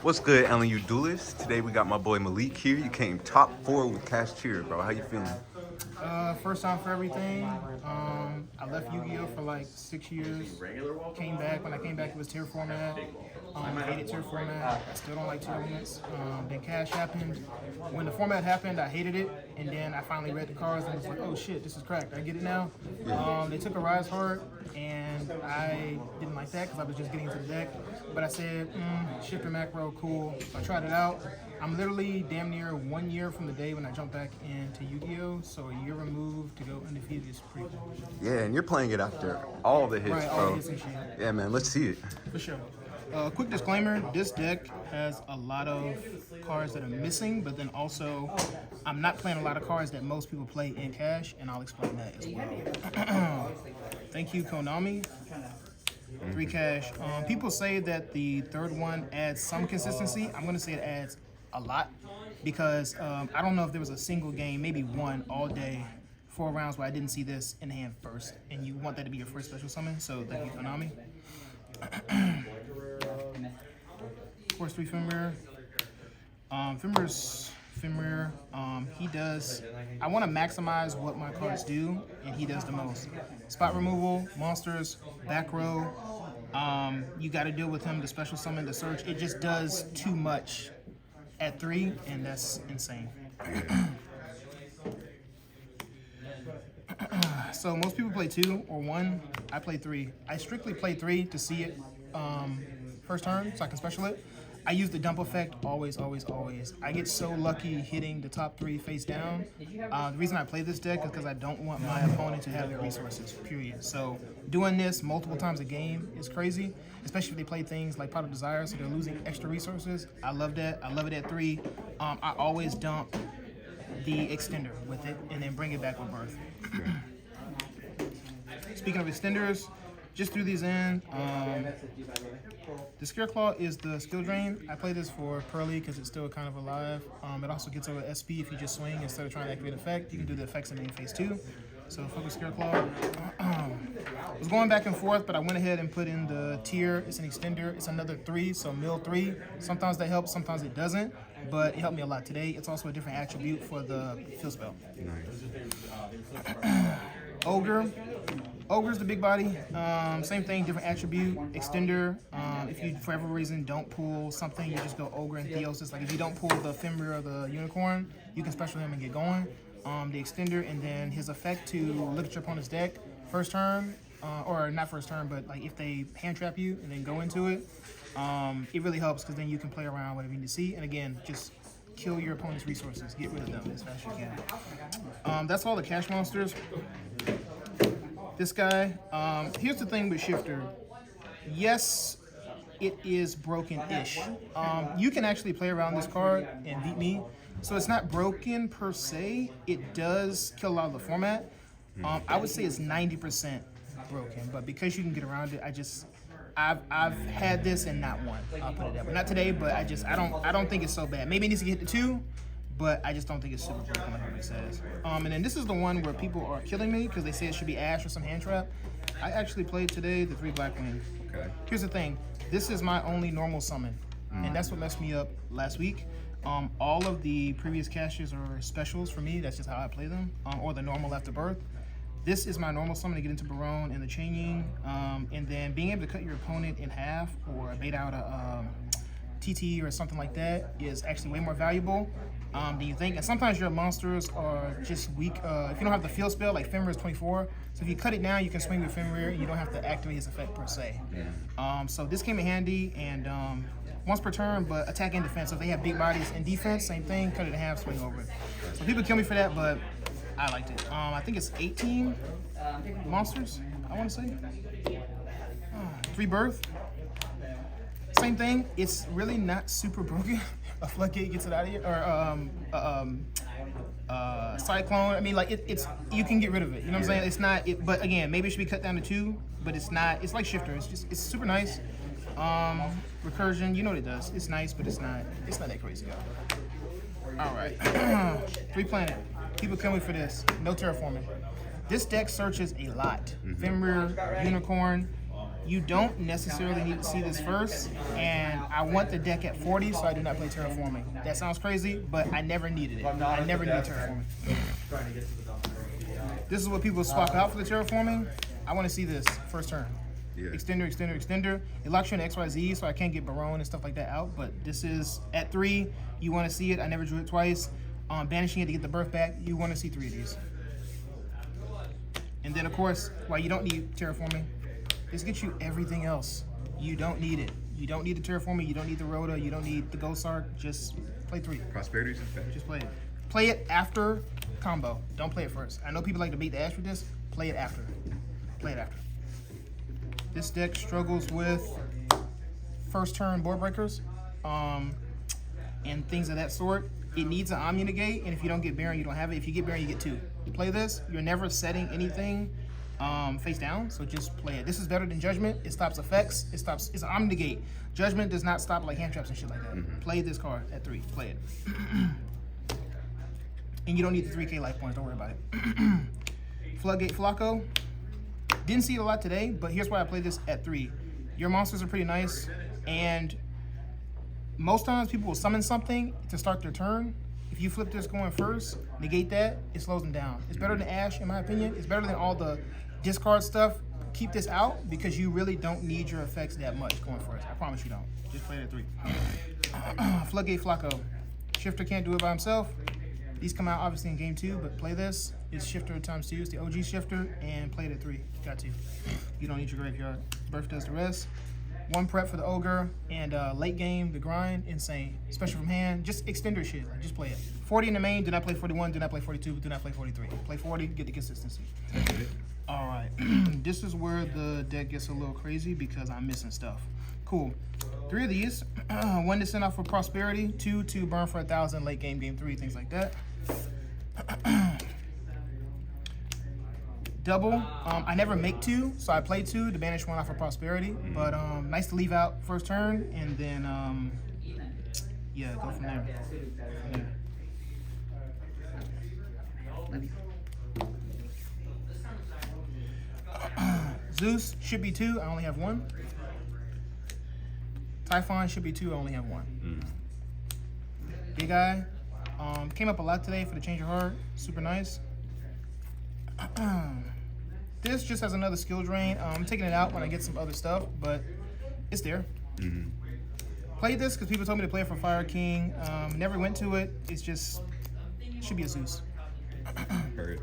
What's good, LNU Duelist? Today we got my boy Malik here. You came top 4 with Kashtira, bro. How you feeling? First time for everything. I left Yu-Gi-Oh for like 6 years. Came back. When I came back, it was tier format. I hated tier format. I still don't like tier limits. Then Kash happened. When the format happened, I hated it. And then I finally read the cards and was like, oh shit, this is cracked. I get it now. They took a Rise Heart, and I didn't like that because I was just getting into the deck. But I said, shifter macro, cool. So I tried it out. I'm literally damn near 1 year from the day when I jumped back into Yu-Gi-Oh! So a year removed to go undefeated is pretty cool. Yeah, and you're playing it after all the hits, Right, bro. all the hits and shit. Yeah, man, let's see it. For sure. Quick disclaimer, this deck has a lot of cards that are missing, but then also I'm not playing a lot of cards that most people play in Kash, and I'll explain that as well. Thank you, Konami. 3 Kash. People say that the third one adds some consistency. I'm going to say it adds a lot because I don't know if there was a single game, maybe one all day, 4 rounds where I didn't see this in hand first, and you want that to be your first special summon, so thank you, Konami. Of course, 3 Fenrir. Fenrir, he does, I want to maximize what my cards do, and he does the most. Spot removal, monsters, back row, you got to deal with him to special summon, the search. It just does too much at 3, and that's insane. So most people play 2 or 1. I play 3. I strictly play 3 to see it first turn, so I can special it. I use the dump effect always, always, always. I get so lucky hitting the top 3 face down. The reason I play this deck is because I don't want my opponent to have their resources, period. So doing this multiple times a game is crazy, especially if they play things like Pot of Desire, so they're losing extra resources. I love that. I love it at 3. I always dump the extender with it and then bring it back with Birth. Speaking of extenders, just threw these in. The Scareclaw is the skill drain. I play this for Pearly because it's still kind of alive. It also gets over SP if you just swing instead of trying to activate effect. You can do the effects in main phase 2. So focus Scareclaw. Was going back and forth, but I went ahead and put in the tier. It's an extender. It's another 3, so mill 3. Sometimes that helps, sometimes it doesn't, but it helped me a lot today. It's also a different attribute for the field spell. Nice. Ogre. Ogre's the big body. Same thing, different attribute. Extender. If you, for whatever reason, don't pull something, you just go Ogre and Theosis. Like if you don't pull the Fenrir or the Unicorn, you can special him and get going. The extender, and then his effect to look at your opponent's deck first turn, or not first turn, but like if they hand trap you and then go into it, it really helps because then you can play around whatever you need to see. And again, just kill your opponent's resources, get rid of them as fast as you can. That's all the Kash monsters. This guy, here's the thing with Shifter. Yes, it is broken-ish. You can actually play around this card and beat me. So it's not broken per se. It does kill a lot of the format. I would say it's 90% broken, but because you can get around it, I've had this and not won. I'll put it that way. Not today, but I don't think it's so bad. Maybe it needs to get to 2. But I just don't think it's super broken like everybody says. And then this is the one where people are killing me because they say it should be Ash or some hand trap. I actually played today the 3 Blackwing. Okay. Here's the thing. This is my only normal summon. And that's what messed me up last week. All of the previous Kashes are specials for me. That's just how I play them. Or the normal after birth. This is my normal summon to get into Barone and the Chaining. And then being able to cut your opponent in half or bait out a TT or something like that is actually way more valuable than you think. And sometimes your monsters are just weak. If you don't have the field spell, like Fenrir is 24. So if you cut it down, you can swing with Fenrir and you don't have to activate his effect per se. So this came in handy, and once per turn, but attack and defense. So if they have big bodies and defense, same thing, cut it in half, swing over it. So people kill me for that, but I liked it. I think it's 18 monsters, I want to say. 3 birth. Same thing, it's really not super broken. A Floodgate gets it out of here, or Cyclone. I mean, like it's you can get rid of it. You know what I'm saying? It's not. But again, maybe it should be cut down to 2. But it's not. It's like Shifter. It's super nice. Recursion. You know what it does. It's nice, but it's not that crazy. All right. 3 planet. People kill me for this. No terraforming. This deck searches a lot. Fenrir, Unicorn, You don't necessarily need to see this first, and I want the deck at 40, so I do not play Terraforming. That sounds crazy, but I never needed it. I never needed Terraforming. This is what people swap out for the Terraforming. I want to see this first turn. Yeah. Extender, extender, extender. It locks you in XYZ, so I can't get Barone and stuff like that out, but this is at 3. You want to see it. I never drew it twice. Banishing it to get the birth back. You want to see 3 of these. And then, of course, while you don't need Terraforming, this gets you everything else. You don't need it. You don't need the Terraforming. You don't need the Rhoda. You don't need the Ghost Arc. Just play 3. Prosperity's effect. Just play it. Play it after combo. Don't play it first. I know people like to beat the ash with this. Play it after. Play it after. This deck struggles with first turn board breakers and things of that sort. It needs an Omni Negate, and if you don't get Baron, you don't have it. If you get Baron, you get 2. Play this. You're never setting anything face down, so just play it. This is better than Judgment. It stops effects. It's an Omni Negate. Judgment does not stop like hand traps and shit like that. Play this card at 3. Play it. And you don't need the 3K life points. Don't worry about it. Floodgate Flakko. Didn't see it a lot today, but here's why I play this at 3. Your monsters are pretty nice, and most times people will summon something to start their turn. If you flip this going first, negate that, it slows them down. It's better than Ash, in my opinion. It's better than all the discard stuff. Keep this out because you really don't need your effects that much going first. I promise you don't. Just play it at 3. Floodgate Flakko. Shifter can't do it by himself. These come out obviously in game 2, but play this. It's Shifter times 2. It's the OG Shifter, and play it at 3. Got to. You don't need your graveyard. Birth does the rest. 1 prep for the Ogre, and late game, the grind, insane. Special from hand, just extender shit. Like, just play it. 40 in the main, do not play 41, do not play 42, do not play 43. Play 40, get the consistency. All right, this is where the deck gets a little crazy because I'm missing stuff. Cool. 3 of these. 1 to send off for Prosperity, 2 to burn for 1,000 late game, game 3, things like that. Double. I never make 2, so I play 2 to banish 1 off of Prosperity. But nice to leave out first turn, and then yeah, go from there. Zeus should be 2. I only have 1. Typhon should be 2. I only have 1. Big Eye came up a lot today for the Change Your Heart. Super nice. This just has another skill drain. I'm taking it out when I get some other stuff, but it's there. Played this because people told me to play it for Fire King. Never went to it. It's just, should be a Zeus. Heard.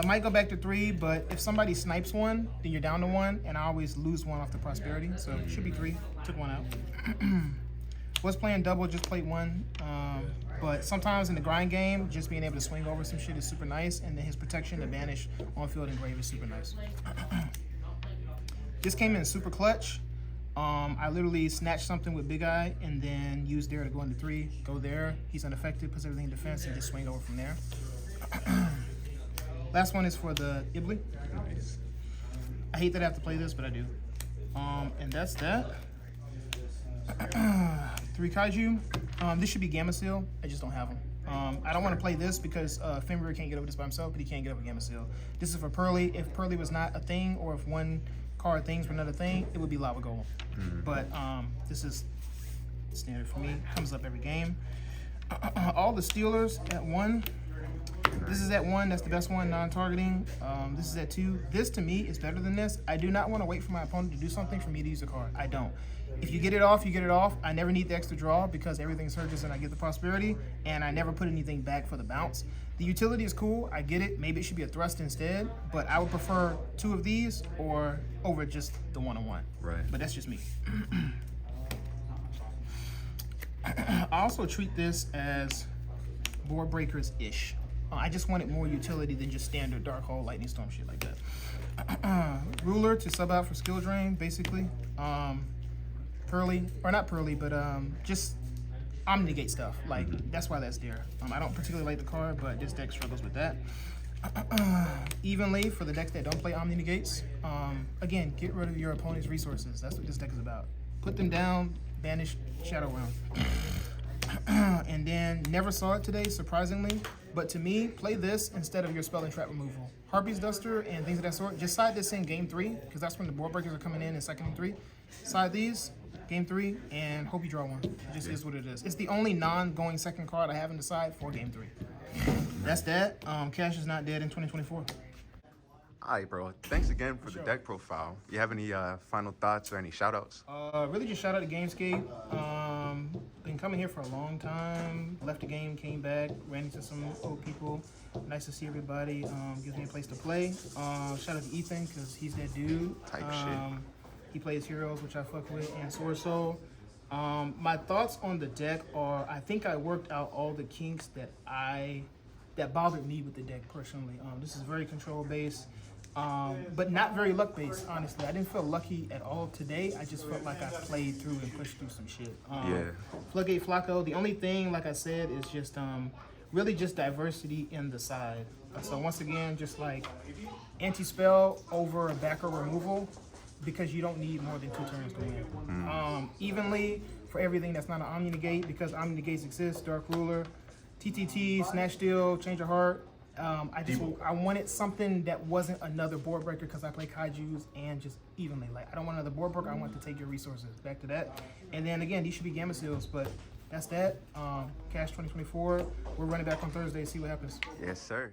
Might go back to 3, but if somebody snipes 1, then you're down to 1, and I always lose 1 off the Prosperity, so it should be 3. Took 1 out. Was playing double, just played 1. But sometimes in the grind game, just being able to swing over some shit is super nice, and then his protection to banish on field and grave is super nice. This came in super clutch. I literally snatched something with Big Eye and then used there to go into 3, go there. He's unaffected, puts everything in defense, and just swing over from there. Last one is for the Ibli. Nice. I hate that I have to play this, but I do. And that's that. 3 Kaiju. This should be Gamma Seal. I just don't have them. I don't want to play this because Fenrir can't get over this by himself, but he can't get over Gamma Seal. This is for Pearly. If Pearly was not a thing, or if 1 card things were not a thing, it would be Lava Golem. But this is standard for me. Comes up every game. All the Steelers at 1. This is at 1. That's the best one, non-targeting. This is at 2. This, to me, is better than this. I do not want to wait for my opponent to do something for me to use a card. I don't. If you get it off, you get it off. I never need the extra draw because everything surges and I get the Prosperity, and I never put anything back for the bounce. The utility is cool. I get it. Maybe it should be a thrust instead, but I would prefer 2 of these or over just the 1-on-1. Right. But that's just me. I also treat this as board breakers-ish. I just wanted more utility than just standard Dark Hole, Lightning Storm, shit like that. Ruler to sub out for skill drain, basically. Pearly, or not Pearly, but just Omni-Negate stuff. Like, that's why that's there. I don't particularly like the card, but this deck struggles with that. Evenly, for the decks that don't play Omni-Negates. Again, get rid of your opponent's resources. That's what this deck is about. Put them down, banish Shadow Realm. And then, never saw it today, surprisingly. But to me, play this instead of your spell and trap removal. Harpy's Duster and things of that sort. Just side this in game 3, because that's when the board breakers are coming in second and 3. Side these, game 3, and hope you draw one. It just is what it is. It's the only non-going second card I have in the side for game 3. That's that. Kash is not dead in 2024. All right, bro. Thanks again for the deck profile. You have any final thoughts or any shout outs? Really just shout out to Gamescape. Been coming here for a long time. Left the game, came back, ran into some old people. Nice to see everybody. Gives me a place to play. Shout out to Ethan, because he's that dude. Type shit. He plays Heroes, which I fuck with, and Sword Soul. My thoughts on the deck are, I think I worked out all the kinks that bothered me with the deck personally. This is very control based. But not very luck based, honestly. I didn't feel lucky at all today. I just felt like I played through and pushed through some shit. Floodgate Flakko, the only thing, like I said, is just really just diversity in the side. So once again, just like anti-spell over a backer removal, because you don't need more than 2 turns to win. Evenly for everything that's not an Omni Negate, because Omni Negates exist, Dark Ruler, TTT, Snatch Steal, Change of Heart. I wanted something that wasn't another board breaker, because I play kaijus, and just evenly. Like, I don't want another board breaker. I want to take your resources. Back to that. And then again, these should be Gamma Seals, but that's that. Kash 2024. We're running back on Thursday. See what happens. Yes, sir.